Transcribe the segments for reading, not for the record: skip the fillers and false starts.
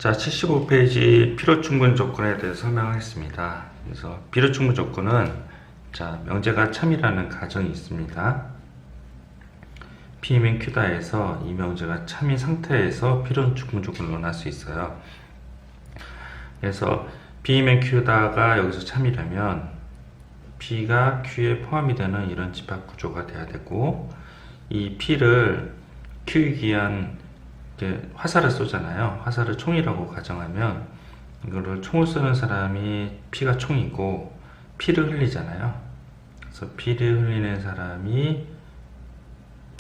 자, 75페이지 필요충분 조건에 대해서 설명하겠습니다. 그래서 필요충분 조건은 자, 명제가 참이라는 가정이 있습니다. P이면 Q다에서 이 명제가 참인 상태에서 필요충분 조건을 논할 수 있어요. 그래서 P이면 Q다가 여기서 참이라면 P가 Q에 포함이 되는 이런 집합 구조가 돼야 되고, 이 P를 Q이기 위한 화살을 쏘잖아요. 화살을 총이라고 가정하면 이거를 총을 쏘는 사람이 P가 총이고 피를 흘리잖아요. 그래서 피를 흘리는 사람이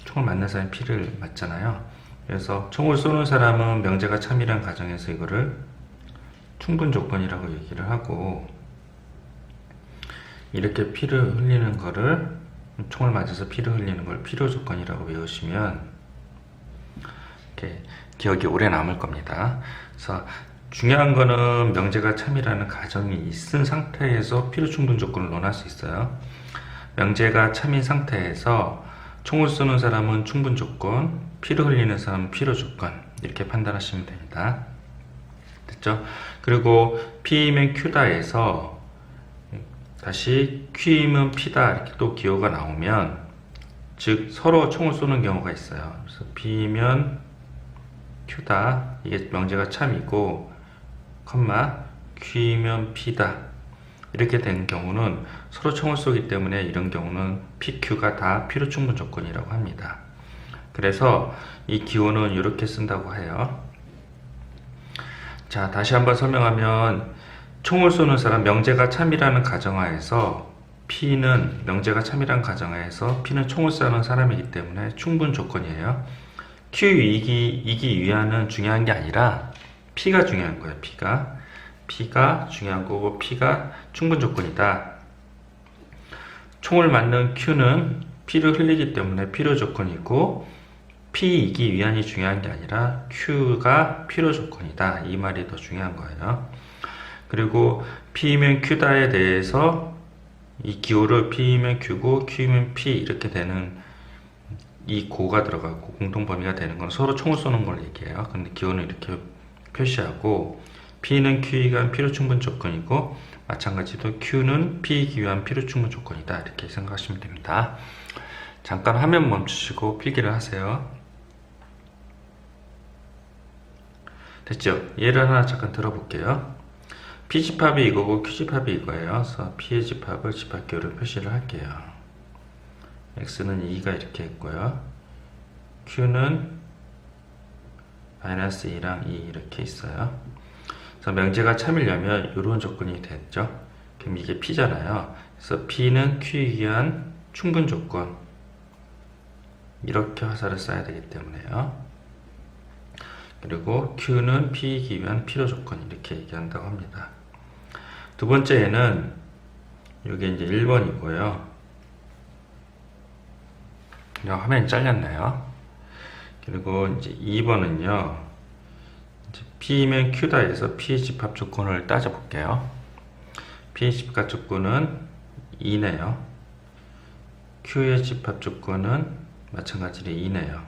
총을 맞는 사람이 피를 맞잖아요. 그래서 총을 쏘는 사람은 명제가 참이란 가정에서 이거를 충분 조건이라고 얘기를 하고, 이렇게 피를 흘리는 거를, 총을 맞아서 피를 흘리는 걸 필요 조건이라고 외우시면 이렇게 기억이 오래 남을 겁니다. 그래서 중요한 거는 명제가 참이라는 가정이 있은 상태에서 필요 충분 조건을 논할 수 있어요. 명제가 참인 상태에서 총을 쏘는 사람은 충분 조건, 피를 흘리는 사람은 필요 조건, 이렇게 판단하시면 됩니다. 됐죠? 그리고 P이면 Q다에서 다시 Q이면 P다 이렇게 또 기호가 나오면, 즉 서로 총을 쏘는 경우가 있어요. 그래서 P이면 Q다, 이게 명제가 참이고, Q이면 P다 이렇게 된 경우는 서로 총을 쏘기 때문에 이런 경우는 PQ가 다 필요 충분 조건이라고 합니다. 그래서 이 기호는 이렇게 쓴다고 해요. 자, 다시 한번 설명하면, 총을 쏘는 사람, 명제가 참이라는 가정하에서 P는 명제가 참이라는 가정하에서 P는 총을 쏘는 사람이기 때문에 충분 조건이에요. Q 이기 위한은 중요한 게 아니라 P가 중요한 거예요. P가 중요한 거고 P가 충분 조건이다. 총을 맞는 Q는 P를 흘리기 때문에 필요 조건이고, P이기 위한이 중요한 게 아니라 Q가 필요 조건이다. 이 말이 더 중요한 거예요. 그리고 P이면 Q다에 대해서 이 기호를 P이면 Q고 Q이면 P 이렇게 되는 이 고가 들어가고 공통 범위가 되는 건 서로 총을 쏘는 걸 얘기해요. 근데 기호는 이렇게 표시하고, P는 Q이기 위한 필요 충분 조건이고 마찬가지로 Q는 P이기 위한 필요 충분 조건이다. 이렇게 생각하시면 됩니다. 잠깐 화면 멈추시고 필기를 하세요. 됐죠? 예를 하나 잠깐 들어볼게요. P 집합이 이거고 Q 집합이 이거예요. 그래서 P의 집합을 집합기호로 표시를 할게요. X는 2가 이렇게 있고요. Q는 마이너스 2랑 2 이렇게 있어요. 그래서 명제가 참이려면 이런 조건이 됐죠. 그럼 이게 P잖아요. 그래서 P는 Q이기 위한 충분 조건, 이렇게 화살을 쏴야 되기 때문에요. 그리고 Q는 P이기 위한 필요 조건, 이렇게 얘기한다고 합니다. 두 번째에는 이게 이제 1번이고요. 화면이 잘렸나요? 그리고 이제 2번은요, P이면 Q다에서 P의 집합 조건을 따져볼게요. P의 집합 조건은 2네요. Q의 집합 조건은 마찬가지로 2네요.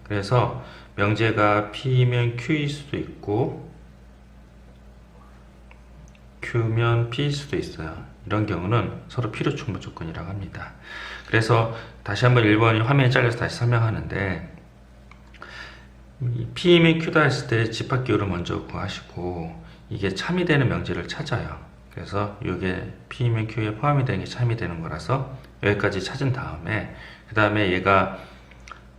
그래서 명제가 P이면 Q일 수도 있고 Q면 P일 수도 있어요. 이런 경우는 서로 필요 충분 조건이라고 합니다. 그래서 다시 한번 1번이 화면이 잘려서 다시 설명하는데, P이면 Q다 했을 때 집합 기호를 먼저 구하시고 이게 참이 되는 명제를 찾아요. 그래서 이게 P이면 Q에 포함이 되는 게 참이 되는 거라서 여기까지 찾은 다음에, 그 다음에 얘가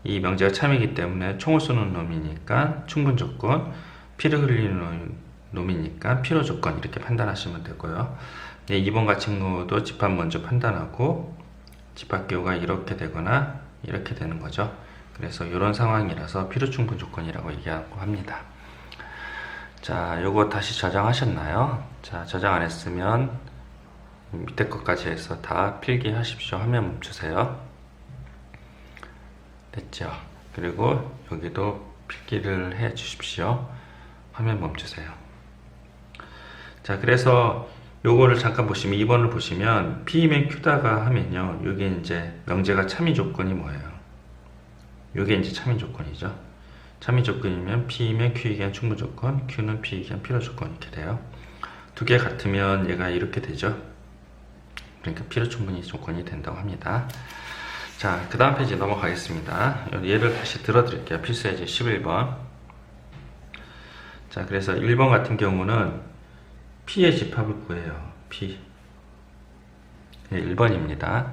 이 명제가 참이기 때문에 총을 쏘는 놈이니까 충분 조건, 피를 흘리는 놈이니까 필요 조건, 이렇게 판단하시면 되고요. 2번 같은 경우도 집합 먼저 판단하고 집합 기호가 이렇게 되거나 이렇게 되는 거죠. 그래서 이런 상황이라서 필요 충분 조건이라고 얘기하고 합니다. 자, 요거 다시 저장하셨나요? 자, 저장 안 했으면 밑에 것까지 해서 다 필기하십시오. 화면 멈추세요. 됐죠? 그리고 여기도 필기를 해 주십시오. 화면 멈추세요. 자, 그래서 요거를 잠깐 보시면 2번을 보시면 P이면 Q다가 하면요, 요게 이제 명제가 참인 조건이 뭐예요? 요게 이제 참인 조건이죠. 참이 조건이면 P이면 Q이기 위한 충분 조건, Q는 P이기 위한 필요 조건 이렇게 돼요. 두 개 같으면 얘가 이렇게 되죠. 그러니까 필요 충분히 조건이 된다고 합니다. 자, 그 다음 페이지 넘어가겠습니다. 예를 다시 들어드릴게요. 필수예제 11번. 자, 그래서 1번 같은 경우는 P의 집합을 구해요. P. 네, 1번입니다.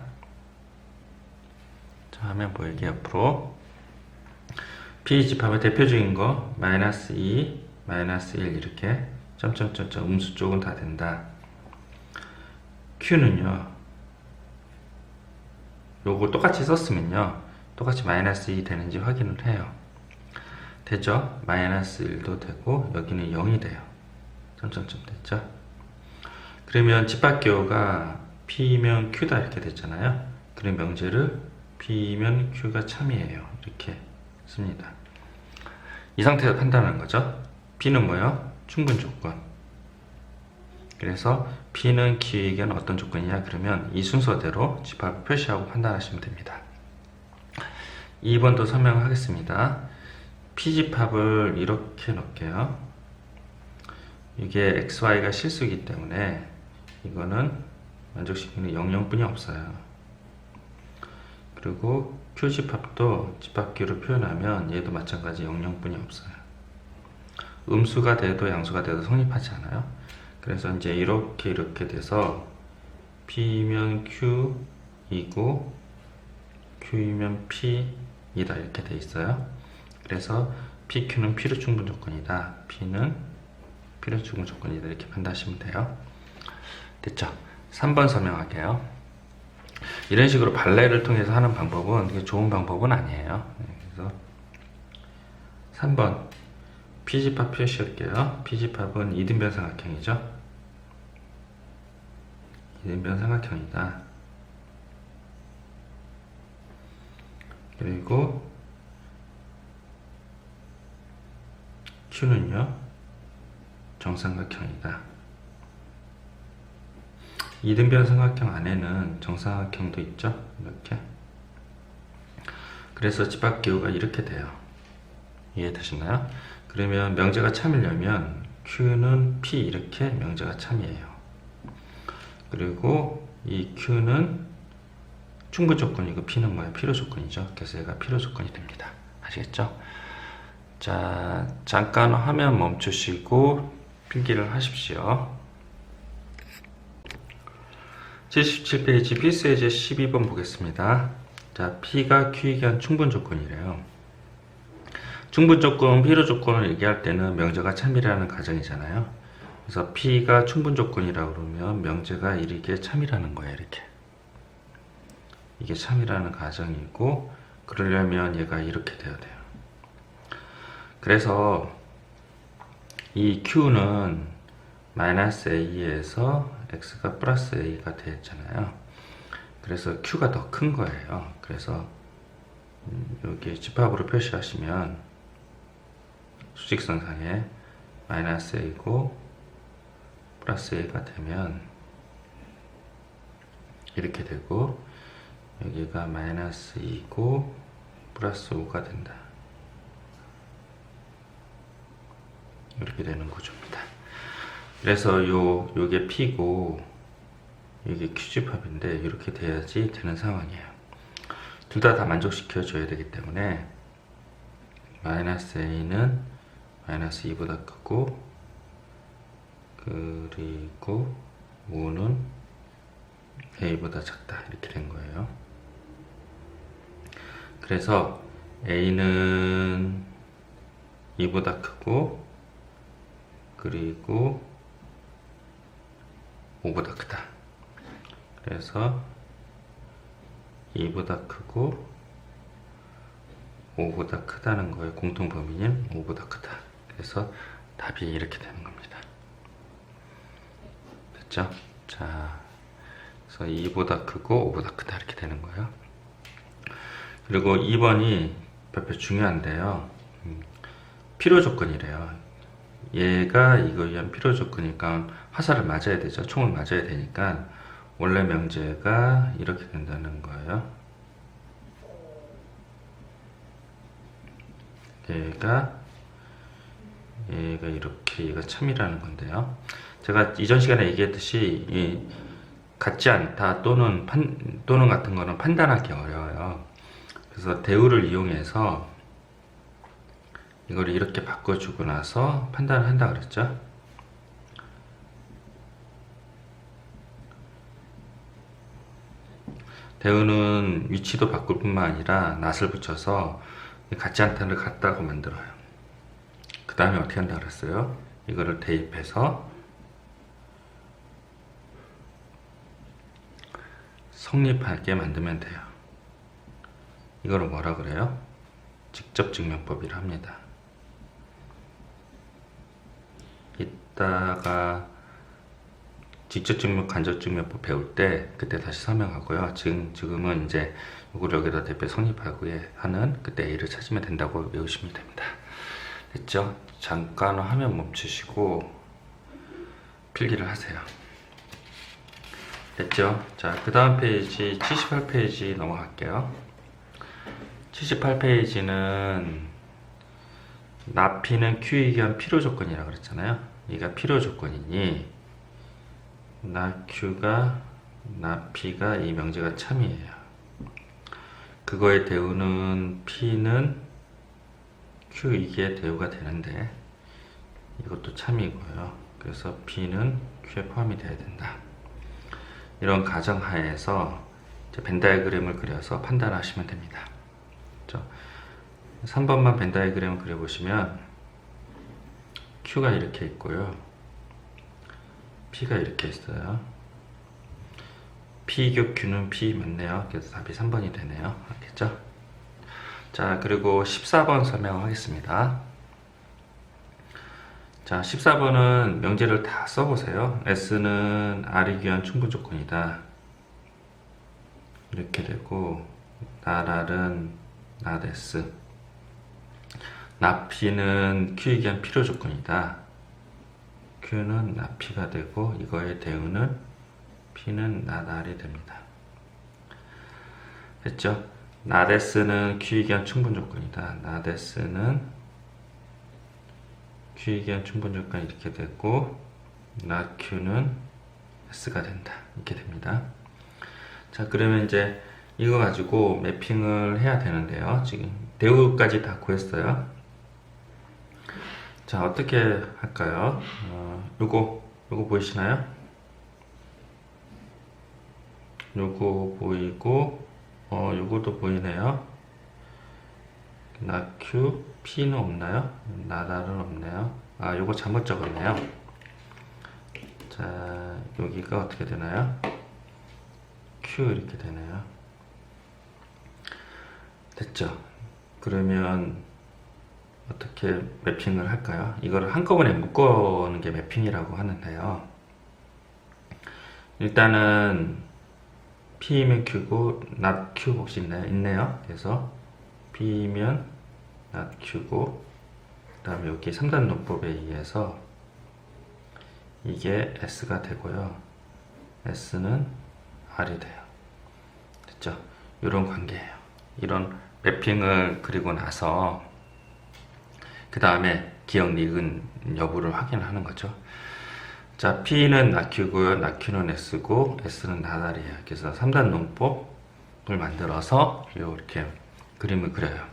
자, 화면 보이게 옆으로. P 집합의 대표적인 거, 마이너스 2, 마이너스 1 이렇게 점점점점 음수 쪽은 다 된다. Q는요, 요거 똑같이 썼으면요, 똑같이 마이너스 2 되는지 확인을 해요. 되죠? 마이너스 1도 되고, 여기는 0이 돼요. 점점점 됐죠? 그러면 집합기호가 P면 Q다 이렇게 됐잖아요. 그럼 명제를 P면 Q가 참이에요. 이렇게 씁니다. 이 상태에서 판단하는 거죠. P는 뭐예요? 충분 조건. 그래서 P는 Q에게는 어떤 조건이냐? 그러면 이 순서대로 집합을 표시하고 판단하시면 됩니다. 2번도 설명하겠습니다. P집합을 이렇게 넣을게요. 이게 XY가 실수이기 때문에 이거는 만족시키는 00뿐이 없어요. 그리고 Q집합도 집합기호를 표현하면 얘도 마찬가지 00뿐이 없어요. 음수가 돼도 양수가 돼도 성립하지 않아요. 그래서 이제 이렇게 돼서 P면 Q이고 Q이면 P이다 이렇게 돼 있어요. 그래서 PQ는 필요 충분 조건이다. P는 필요 충분 조건이다 이렇게 판단하시면 돼요. 됐죠? 3번 설명할게요. 이런 식으로 발레를 통해서 하는 방법은 이게 좋은 방법은 아니에요. 그래서 3번 P집합 표시할게요. P집합은 이등변 삼각형이죠. 이등변 삼각형이다. 그리고 Q는요, 정삼각형이다. 이등변 삼각형 안에는 정삼각형도 있죠. 이렇게. 그래서 집합기호가 이렇게 돼요. 이해되시나요? 그러면 명제가 참이려면 Q는 P 이렇게 명제가 참이에요. 그리고 이 Q는 충분 조건이고 P는 뭐예요? 필요 조건이죠. 그래서 얘가 필요 조건이 됩니다. 아시겠죠? 자, 잠깐 화면 멈추시고 필기를 하십시오. 77페이지 필수예제 12번 보겠습니다. 자, P가 Q이기 위한 충분 조건이래요. 충분 조건, 필요 조건을 얘기할 때는 명제가 참이라는 가정이잖아요. 그래서 P가 충분 조건이라고 그러면 명제가 이게 참이라는 거예요. 이렇게. 이게 참이라는 가정이고, 그러려면 얘가 이렇게 돼야 돼요. 그래서 이 Q는 마이너스 A에서 X가 플러스 A가 되었잖아요. 그래서 Q가 더 큰 거예요. 그래서 여기 집합으로 표시하시면 수직선상에 마이너스 A고 플러스 A가 되면 이렇게 되고, 여기가 마이너스 2고 플러스 5가 된다. 이렇게 되는 구조입니다. 그래서 요게 P고 이게 Q집합인데 이렇게 돼야지 되는 상황이에요. 둘 다 만족시켜 줘야 되기 때문에 마이너스 A는 마이너스 2보다 크고, 그리고 5는 A보다 작다 이렇게 된 거예요. 그래서 A는 2보다 크고, 그리고 5보다 크다. 그래서 2보다 크고 5보다 크다는 거에 공통 범위인 5보다 크다. 그래서 답이 이렇게 되는 겁니다. 됐죠? 자, 그래서 2보다 크고 5보다 크다 이렇게 되는 거예요. 그리고 2번이 별표 중요한데요. 필요 조건이래요. 얘가 이거에 의한 필요 조건이니까 화살을 맞아야 되죠. 총을 맞아야 되니까 원래 명제가 이렇게 된다는 거예요. 얘가 이렇게 얘가 참이라는 건데요. 제가 이전 시간에 얘기했듯이 이 같지 않다 또는 같은 거는 판단하기 어려워요. 그래서 대우를 이용해서 이걸 이렇게 바꿔주고 나서 판단을 한다 그랬죠. 대우는 위치도 바꿀 뿐만 아니라 낫을 붙여서 같지 않다를 같다고 만들어요. 그 다음에 어떻게 한다 그랬어요? 이거를 대입해서 성립하게 만들면 돼요. 이거를 뭐라 그래요? 직접 증명법이라 합니다. 이따가 직접 증명, 간접 증명법 배울 때 그때 다시 설명하고요. 지금은 이제 이걸 여기다 대입해 성립하고 하는 그때 A를 찾으면 된다고 외우시면 됩니다. 됐죠? 잠깐 화면 멈추시고 필기를 하세요. 됐죠? 자, 그 다음 페이지 78페이지 넘어갈게요. 78페이지는 나P는 Q에 의한 필요 조건이라고 그랬잖아요. 얘가 필요 조건이니 나P가 이 명제가 참이에요. 그거의 대우는 P는 Q 이게 대우가 되는데 이것도 참이고요. 그래서 P는 Q에 포함이 되어야 된다. 이런 가정하에서 벤 다이어그램을 그려서 판단하시면 됩니다. 3번만 벤 다이어그램을 그려보시면 Q가 이렇게 있고요. P가 이렇게 있어요. P 교 Q는 P 맞네요. 그래서 답이 3번이 되네요. 알겠죠? 자, 그리고 14번 설명하겠습니다. 자, 14번은 명제를 다 써보세요. S는 R이 귀한 충분 조건이다. 이렇게 되고, R은 not S. 나P는 Q에 귀한 필요 조건이다. Q는 나P가 되고, 이거의 대우는 P는 not R이 됩니다. 됐죠? not S는 Q에 귀한 충분 조건이다. not S는 Q에 귀한 충분 조건이 이렇게 되고 not Q는 S가 된다. 이렇게 됩니다. 자, 그러면 이제 이거 가지고 매핑을 해야 되는데요. 지금 대우까지 다 구했어요. 자, 어떻게 할까요? 요거 보이시나요? 요거 보이고 요것도 보이네요. not Q, P는 없나요? not R은 없네요. 요거 잘못 적었네요. 자, 여기가 어떻게 되나요? Q 이렇게 되네요. 됐죠? 그러면 어떻게 매핑을 할까요? 이거를 한꺼번에 묶어놓은 게 매핑이라고 하는데요. 일단은 P면 Q고 not Q 혹시 있네요. 그래서 P면 not Q고 그 다음에 여기 3단 논법에 의해서 이게 S가 되고요. S는 R이 돼요. 됐죠? 이런 관계예요. 이런 매핑을 그리고 나서 그 다음에 기억 니은 여부를 확인하는 거죠. 자, P는 not Q고요. not Q는 S고 S는 not R이에요. 그래서 3단 논법을 만들어서 이렇게 그림을 그려요.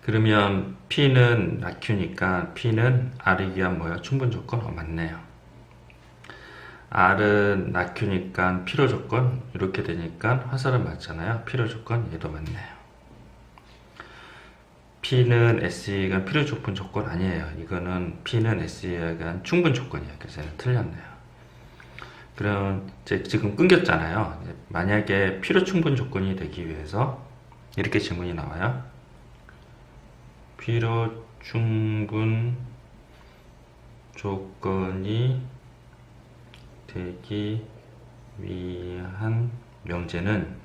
그러면 P는 not Q니까 P는 R이 귀한 뭐예요? 충분 조건? 맞네요. R은 not Q니까 필요 조건 이렇게 되니까 화살은 맞잖아요. 필요 조건 얘도 맞네요. P는 S가 필요 조건 아니에요. 이거는 P는 S가 충분 조건이에요. 그래서 틀렸네요. 그럼 이제 지금 끊겼잖아요. 만약에 필요 충분 조건이 되기 위해서 이렇게 질문이 나와요. 필요 충분 조건이 되기 위한 명제는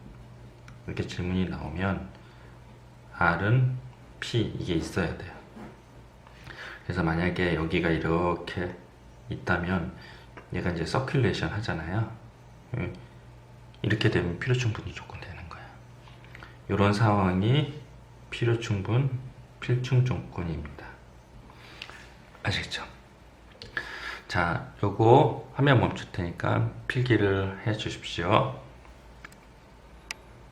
이렇게 질문이 나오면 R은 P 이게 있어야 돼요. 그래서 만약에 여기가 이렇게 있다면 얘가 이제 서큘레이션 하잖아요. 이렇게 되면 필요 충분이 조건 되는 거예요. 이런 상황이 필요 충분 필충 조건입니다. 아시겠죠? 자, 요거 화면 멈출 테니까 필기를 해 주십시오.